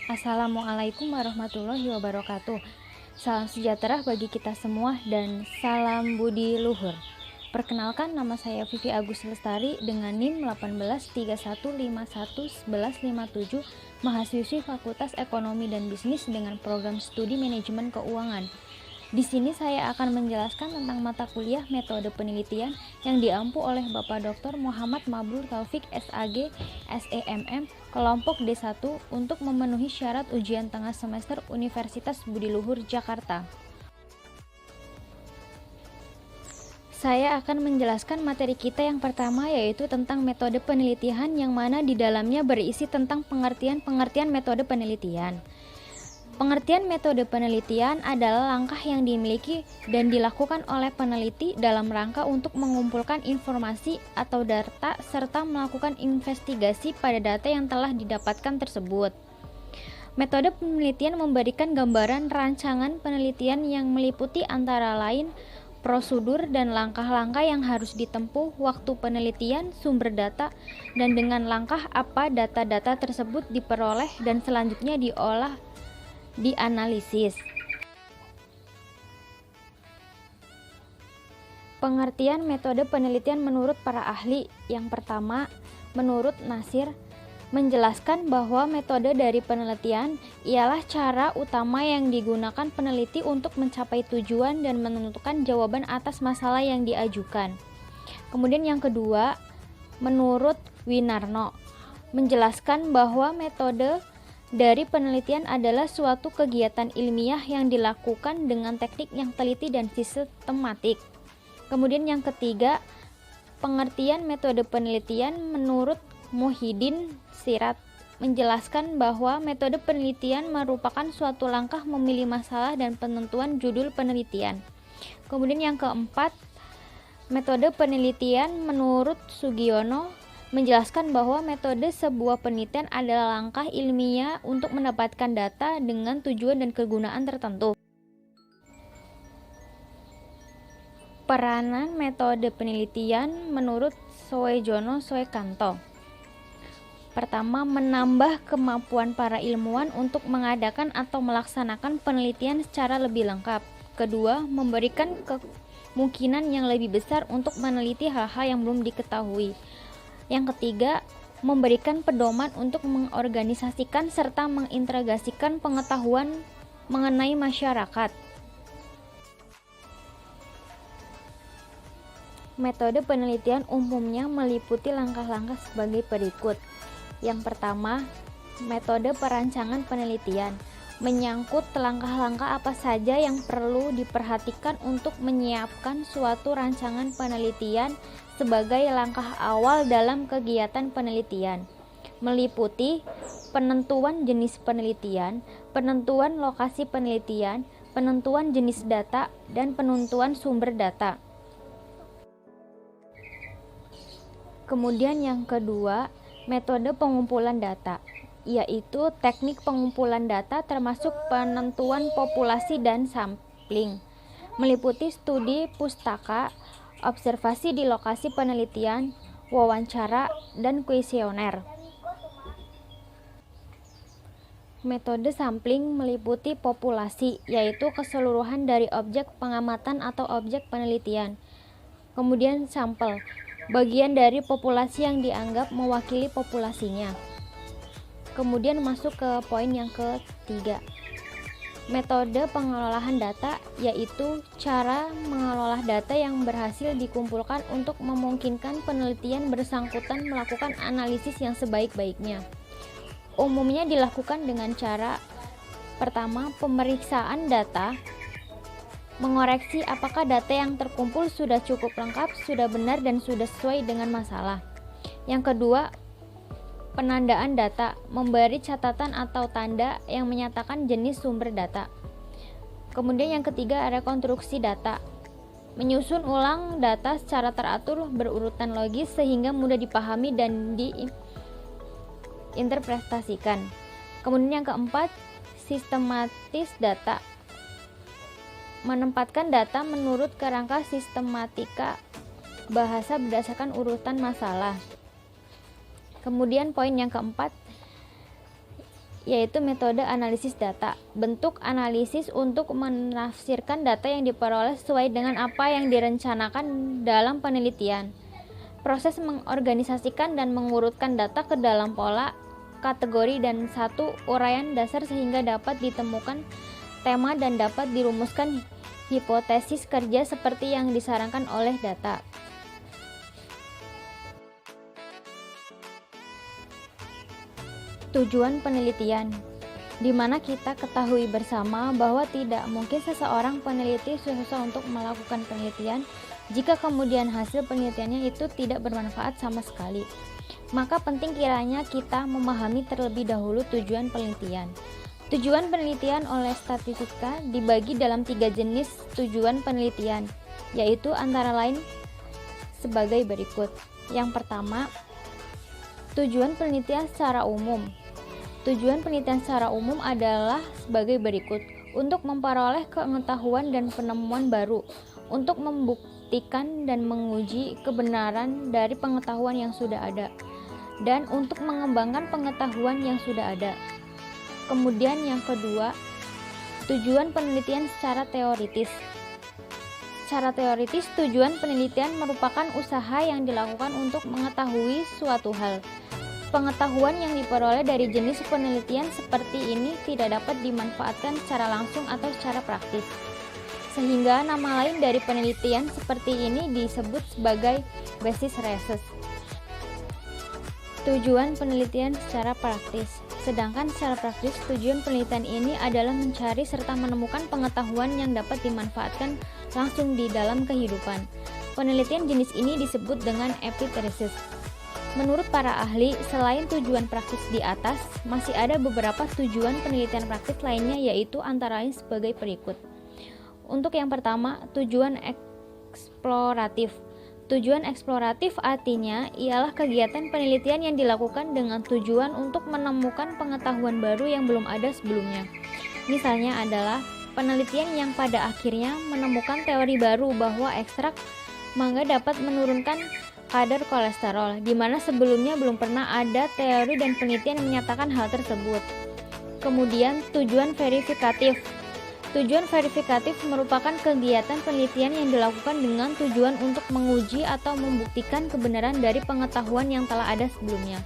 Assalamualaikum warahmatullahi wabarakatuh. Salam sejahtera bagi kita semua dan salam budi luhur. Perkenalkan, nama saya Vivi Agus Lestari dengan NIM 1831511157, mahasiswi Fakultas Ekonomi dan Bisnis dengan program studi Manajemen Keuangan. Di sini saya akan menjelaskan tentang mata kuliah metode penelitian yang diampu oleh Bapak Dr. Muhammad Mabrur Taufik SAG, SEMM, kelompok D1 untuk memenuhi syarat ujian tengah semester Universitas Budi Luhur Jakarta. Saya akan menjelaskan materi kita yang pertama, yaitu tentang metode penelitian, yang mana di dalamnya berisi tentang pengertian metode penelitian. Pengertian metode penelitian adalah langkah yang dimiliki dan dilakukan oleh peneliti dalam rangka untuk mengumpulkan informasi atau data serta melakukan investigasi pada data yang telah didapatkan tersebut. Metode penelitian memberikan gambaran rancangan penelitian yang meliputi antara lain prosedur dan langkah-langkah yang harus ditempuh waktu penelitian, sumber data, dan dengan langkah apa data-data tersebut diperoleh dan selanjutnya dianalisis. Pengertian metode penelitian menurut para ahli. Yang pertama, menurut Nasir, menjelaskan bahwa metode dari penelitian ialah cara utama yang digunakan peneliti untuk mencapai tujuan dan menentukan jawaban atas masalah yang diajukan. Kemudian yang kedua, menurut Winarno, menjelaskan bahwa metode dari penelitian adalah suatu kegiatan ilmiah yang dilakukan dengan teknik yang teliti dan sistematik. Kemudian yang ketiga, pengertian metode penelitian menurut Muhyiddin Sirat, menjelaskan bahwa metode penelitian merupakan suatu langkah memilih masalah dan penentuan judul penelitian. Kemudian yang keempat, metode penelitian menurut Sugiono, menjelaskan bahwa metode sebuah penelitian adalah langkah ilmiah untuk mendapatkan data dengan tujuan dan kegunaan tertentu. Peranan metode penelitian menurut Soejono Soekanto. Pertama, menambah kemampuan para ilmuwan untuk mengadakan atau melaksanakan penelitian secara lebih lengkap. Kedua, memberikan kemungkinan yang lebih besar untuk meneliti hal-hal yang belum diketahui. Yang ketiga, memberikan pedoman untuk mengorganisasikan serta mengintegrasikan pengetahuan mengenai masyarakat. Metode penelitian umumnya meliputi langkah-langkah sebagai berikut. Yang pertama, metode perancangan penelitian menyangkut langkah-langkah apa saja yang perlu diperhatikan untuk menyiapkan suatu rancangan penelitian sebagai langkah awal dalam kegiatan penelitian, meliputi penentuan jenis penelitian, penentuan lokasi penelitian, penentuan jenis data, dan penentuan sumber data. Kemudian yang kedua, metode pengumpulan data, yaitu teknik pengumpulan data termasuk penentuan populasi dan sampling, meliputi studi pustaka, observasi di lokasi penelitian, wawancara, dan kuesioner. Metode sampling meliputi populasi, yaitu keseluruhan dari objek pengamatan atau objek penelitian. Kemudian sampel, bagian dari populasi yang dianggap mewakili populasinya. Kemudian masuk ke poin yang ketiga, metode pengelolaan data, yaitu cara mengelola data yang berhasil dikumpulkan untuk memungkinkan penelitian bersangkutan melakukan analisis yang sebaik-baiknya. Umumnya dilakukan dengan cara pertama, pemeriksaan data, mengoreksi apakah data yang terkumpul sudah cukup lengkap, sudah benar, dan sudah sesuai dengan masalah. Yang kedua, penandaan data, memberi catatan atau tanda yang menyatakan jenis sumber data. Kemudian yang ketiga, rekonstruksi data, menyusun ulang data secara teratur berurutan logis sehingga mudah dipahami dan diinterpretasikan. Kemudian yang keempat, sistematis data, menempatkan data menurut kerangka sistematika bahasa berdasarkan urutan masalah. Kemudian poin yang keempat, yaitu metode analisis data. Bentuk analisis untuk menafsirkan data yang diperoleh sesuai dengan apa yang direncanakan dalam penelitian. Proses mengorganisasikan dan mengurutkan data ke dalam pola, kategori, dan satu uraian dasar sehingga dapat ditemukan tema dan dapat dirumuskan hipotesis kerja seperti yang disarankan oleh data. Tujuan penelitian, di mana kita ketahui bersama bahwa tidak mungkin seseorang peneliti susah untuk melakukan penelitian jika kemudian hasil penelitiannya itu tidak bermanfaat sama sekali. Maka penting kiranya kita memahami terlebih dahulu tujuan penelitian. Tujuan penelitian oleh statistika dibagi dalam 3 jenis tujuan penelitian, yaitu antara lain sebagai berikut. Yang pertama, tujuan penelitian secara umum. Tujuan penelitian secara umum adalah sebagai berikut: untuk memperoleh pengetahuan dan penemuan baru, untuk membuktikan dan menguji kebenaran dari pengetahuan yang sudah ada, dan untuk mengembangkan pengetahuan yang sudah ada. Kemudian yang kedua, tujuan penelitian secara teoritis. Secara teoritis, tujuan penelitian merupakan usaha yang dilakukan untuk mengetahui suatu hal. Pengetahuan yang diperoleh dari jenis penelitian seperti ini tidak dapat dimanfaatkan secara langsung atau secara praktis, sehingga nama lain dari penelitian seperti ini disebut sebagai basis research. Tujuan penelitian secara praktis. Sedangkan secara praktis, tujuan penelitian ini adalah mencari serta menemukan pengetahuan yang dapat dimanfaatkan langsung di dalam kehidupan. Penelitian jenis ini disebut dengan applied research. Menurut para ahli, selain tujuan praktis di atas, masih ada beberapa tujuan penelitian praktis lainnya, yaitu antara lain sebagai berikut. Untuk yang pertama, tujuan eksploratif. Tujuan eksploratif artinya ialah kegiatan penelitian yang dilakukan dengan tujuan untuk menemukan pengetahuan baru yang belum ada sebelumnya. Misalnya adalah penelitian yang pada akhirnya menemukan teori baru bahwa ekstrak mangga dapat menurunkan kadar kolesterol, di mana sebelumnya belum pernah ada teori dan penelitian yang menyatakan hal tersebut. Kemudian, tujuan verifikatif. Tujuan verifikatif merupakan kegiatan penelitian yang dilakukan dengan tujuan untuk menguji atau membuktikan kebenaran dari pengetahuan yang telah ada sebelumnya.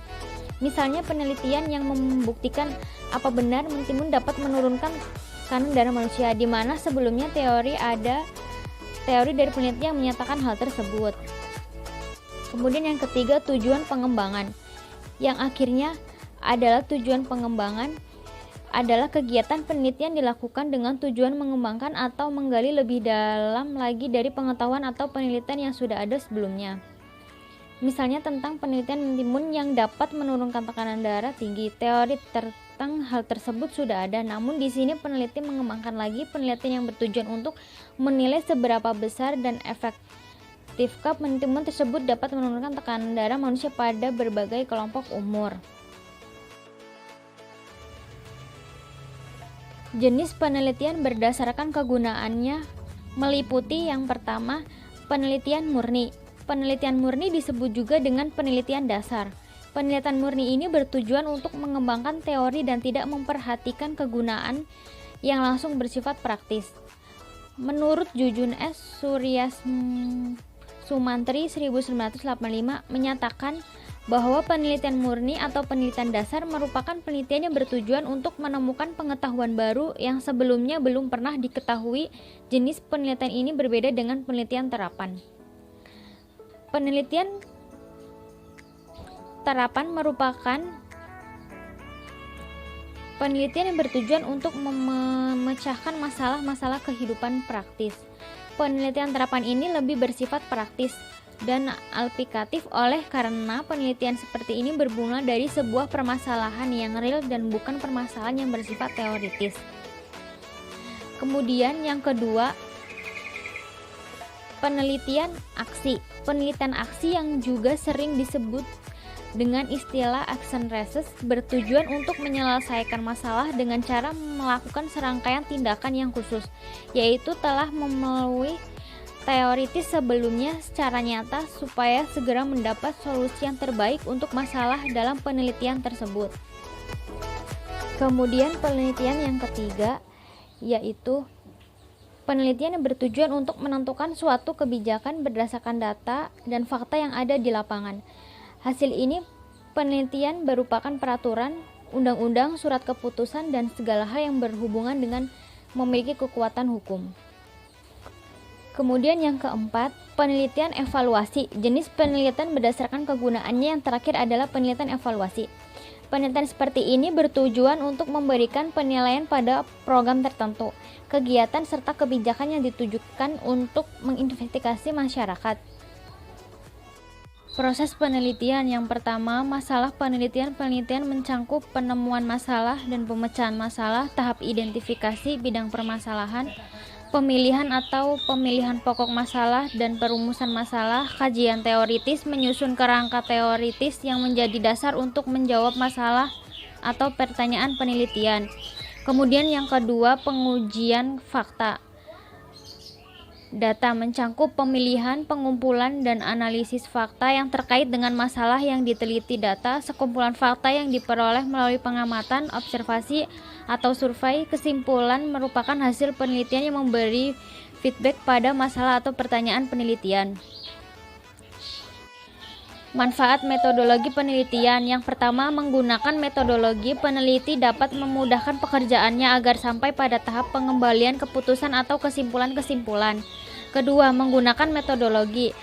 Misalnya penelitian yang membuktikan apa benar mentimun dapat menurunkan tekanan darah manusia, di mana sebelumnya teori dari penelitian yang menyatakan hal tersebut. Kemudian yang ketiga, tujuan pengembangan. Yang akhirnya adalah tujuan pengembangan adalah kegiatan penelitian dilakukan dengan tujuan mengembangkan atau menggali lebih dalam lagi dari pengetahuan atau penelitian yang sudah ada sebelumnya. Misalnya tentang penelitian mentimun yang dapat menurunkan tekanan darah tinggi. Teori tentang hal tersebut sudah ada, namun di sini peneliti mengembangkan lagi penelitian yang bertujuan untuk menilai seberapa besar dan efektifkah mentimun tersebut dapat menurunkan tekanan darah manusia pada berbagai kelompok umur. Jenis penelitian berdasarkan kegunaannya meliputi yang pertama, penelitian murni. Penelitian murni disebut juga dengan penelitian dasar. Penelitian murni ini bertujuan untuk mengembangkan teori dan tidak memperhatikan kegunaan yang langsung bersifat praktis. Menurut Jujun S. Suryasumantri 1985 menyatakan bahwa penelitian murni atau penelitian dasar merupakan penelitian yang bertujuan untuk menemukan pengetahuan baru yang sebelumnya belum pernah diketahui. Jenis penelitian ini berbeda dengan penelitian terapan. Penelitian terapan merupakan penelitian yang bertujuan untuk memecahkan masalah-masalah kehidupan praktis. Penelitian terapan ini lebih bersifat praktis dan aplikatif oleh karena penelitian seperti ini bermula dari sebuah permasalahan yang real dan bukan permasalahan yang bersifat teoritis. Kemudian yang kedua, penelitian aksi. Penelitian aksi yang juga sering disebut dengan istilah action research bertujuan untuk menyelesaikan masalah dengan cara melakukan serangkaian tindakan yang khusus, yaitu telah memenuhi teoritis sebelumnya secara nyata supaya segera mendapat solusi yang terbaik untuk masalah dalam penelitian tersebut. Kemudian penelitian yang ketiga yaitu penelitian yang bertujuan untuk menentukan suatu kebijakan berdasarkan data dan fakta yang ada di lapangan. Hasil ini penelitian merupakan peraturan, undang-undang, surat keputusan, dan segala hal yang berhubungan dengan memiliki kekuatan hukum. Kemudian yang keempat, penelitian evaluasi. Jenis penelitian berdasarkan kegunaannya yang terakhir adalah penelitian evaluasi. Penelitian seperti ini bertujuan untuk memberikan penilaian pada program tertentu, kegiatan serta kebijakan yang ditujukan untuk menginvestigasi masyarakat. Proses penelitian yang pertama, masalah penelitian mencangkup penemuan masalah dan pemecahan masalah, tahap identifikasi bidang permasalahan, pemilihan atau pemilihan pokok masalah dan perumusan masalah, kajian teoritis, menyusun kerangka teoritis yang menjadi dasar untuk menjawab masalah atau pertanyaan penelitian. Kemudian yang kedua, pengujian fakta. Data mencangkup pemilihan, pengumpulan, dan analisis fakta yang terkait dengan masalah yang diteliti. Data, sekumpulan fakta yang diperoleh melalui pengamatan, observasi, atau survei. Kesimpulan merupakan hasil penelitian yang memberi feedback pada masalah atau pertanyaan penelitian. Manfaat metodologi penelitian. Yang pertama, menggunakan metodologi peneliti dapat memudahkan pekerjaannya agar sampai pada tahap pengembalian keputusan atau kesimpulan-kesimpulan. Kedua, menggunakan metodologi.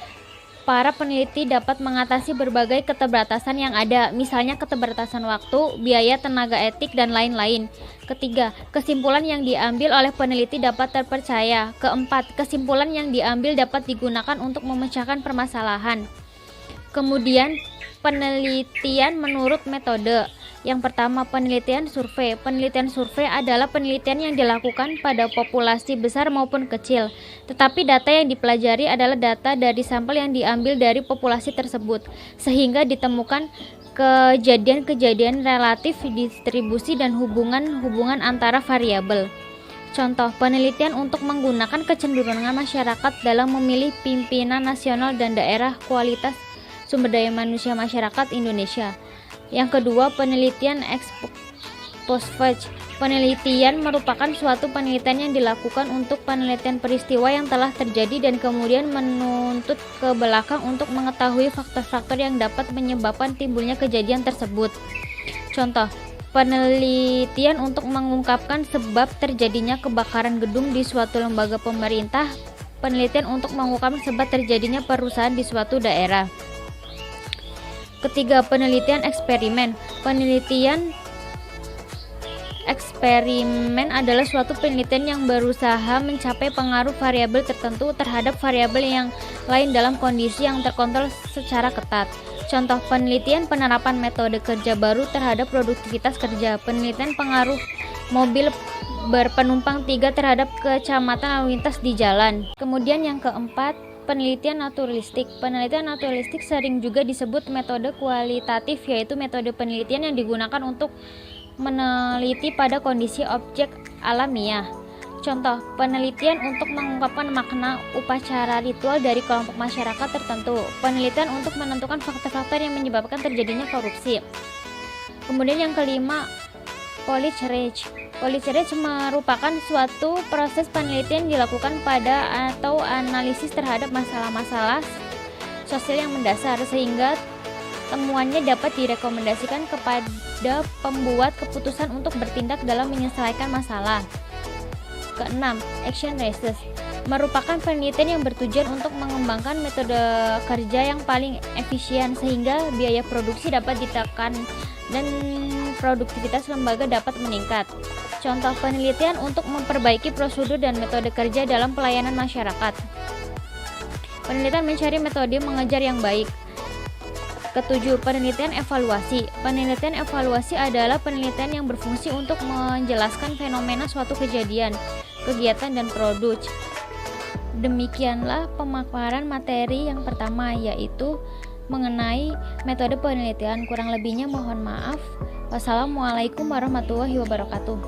Para peneliti dapat mengatasi berbagai keterbatasan yang ada, misalnya keterbatasan waktu, biaya, tenaga etik, dan lain-lain. Ketiga, kesimpulan yang diambil oleh peneliti dapat terpercaya. Keempat, kesimpulan yang diambil dapat digunakan untuk memecahkan permasalahan. Kemudian, penelitian menurut metode. Yang pertama, penelitian survei. Penelitian survei adalah penelitian yang dilakukan pada populasi besar maupun kecil, tetapi data yang dipelajari adalah data dari sampel yang diambil dari populasi tersebut, sehingga ditemukan kejadian-kejadian relatif, distribusi, dan hubungan-hubungan antara variabel. Contoh, penelitian untuk menggunakan kecenderungan masyarakat dalam memilih pimpinan nasional dan daerah, kualitas sumber daya manusia masyarakat Indonesia. Yang kedua, penelitian ex post facto. Penelitian merupakan suatu penelitian yang dilakukan untuk penelitian peristiwa yang telah terjadi dan kemudian menuntut ke belakang untuk mengetahui faktor-faktor yang dapat menyebabkan timbulnya kejadian tersebut. Contoh, penelitian untuk mengungkapkan sebab terjadinya kebakaran gedung di suatu lembaga pemerintah, penelitian untuk mengungkapkan sebab terjadinya perusahaan di suatu daerah. Ketiga, penelitian eksperimen. Penelitian eksperimen adalah suatu penelitian yang berusaha mencapai pengaruh variabel tertentu terhadap variabel yang lain dalam kondisi yang terkontrol secara ketat. Contoh, penelitian penerapan metode kerja baru terhadap produktivitas kerja, penelitian pengaruh mobil berpenumpang 3 terhadap keselamatan lalu lintas di jalan. Kemudian yang keempat, penelitian naturalistik. Penelitian naturalistik sering juga disebut metode kualitatif, yaitu metode penelitian yang digunakan untuk meneliti pada kondisi objek alamiah. Contoh, penelitian untuk mengungkapkan makna upacara ritual dari kelompok masyarakat tertentu. Penelitian untuk menentukan faktor-faktor yang menyebabkan terjadinya korupsi. Kemudian yang kelima, policy research. Policy research merupakan suatu proses penelitian dilakukan pada atau analisis terhadap masalah-masalah sosial yang mendasar sehingga temuannya dapat direkomendasikan kepada pembuat keputusan untuk bertindak dalam menyelesaikan masalah. Keenam, action research merupakan penelitian yang bertujuan untuk mengembangkan metode kerja yang paling efisien sehingga biaya produksi dapat ditekan dan produktivitas lembaga dapat meningkat. Contoh, penelitian untuk memperbaiki prosedur dan metode kerja dalam pelayanan masyarakat. Penelitian mencari metode mengajar yang baik. Ketujuh, penelitian evaluasi. Penelitian evaluasi adalah penelitian yang berfungsi untuk menjelaskan fenomena suatu kejadian, kegiatan, dan produk. Demikianlah pemaparan materi yang pertama, yaitu mengenai metode penelitian. Kurang lebihnya mohon maaf. Wassalamualaikum warahmatullahi wabarakatuh.